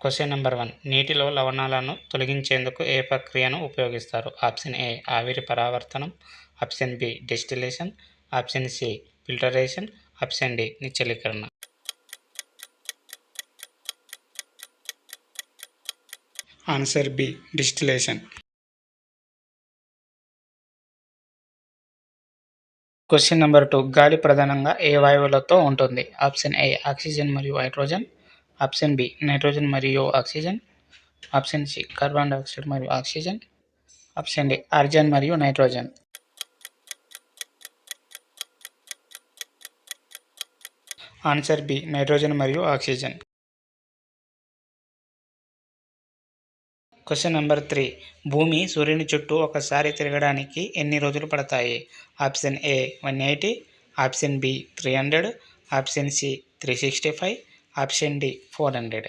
Question number 1. నీటిలో లవణాలను తొలగించేందుకు ఏ ప్రక్రియను ఉపయోగిస్తారు? ఆప్షన్ ఏ ఆవిరి పరావర్తనం, option B distillation, option C filtration, option D నిశ్చలీకరణ. Answer B distillation. Question number 2. గాలి ప్రధానంగా ఏ వాయువులతో ఉంటుంది? ఆప్షన్ ఏ ఆక్సిజన్ మరియు హైడ్రోజన్, ఆప్షన్ బి నైట్రోజన్ మరియు oxygen, option C carbon dioxide మరియు ఆక్సిజన్, ఆప్షన్ డి ఆర్జన్ మరియు నైట్రోజన్. ఆన్సర్ బి నైట్రోజన్ మరియు ఆక్సిజన్. Question number 3. భూమి సూర్యుని చుట్టూ ఒకసారి తిరగడానికి ఎన్ని రోజులు పడతాయి? Option A 180, option B 300, option C 365, option D 400.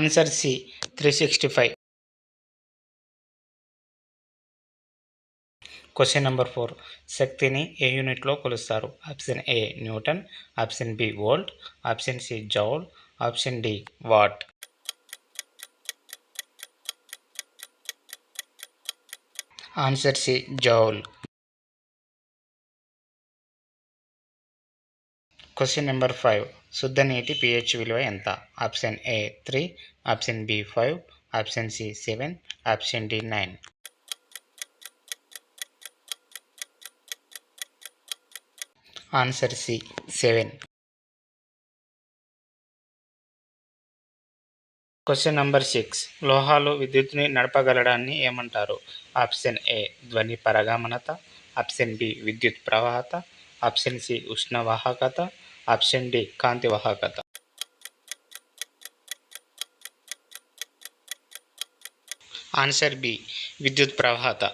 Answer C 365. Question number 4. శక్తిని ఏ యూనిట్లో కొలుస్తారు? Option A newton, option B volt, option C joule, option D watt. Answer C joule. Question number 5. శుద్ధ నీటి pH విలువ ఎంత? Option A 3, option B 5, option C 7, option D 9. Answer C 7. Question number 6. లోహాలు విద్యుత్తుని నడపగలడాన్ని ఏమంటారు? ఆప్షన్ ఏ ధ్వని పరగమనత, option B విద్యుత్ ప్రవాహత, option C ఉష్ణవాహకత, option D కాంతి వాహకత. Answer B విద్యుత్ ప్రవాహత.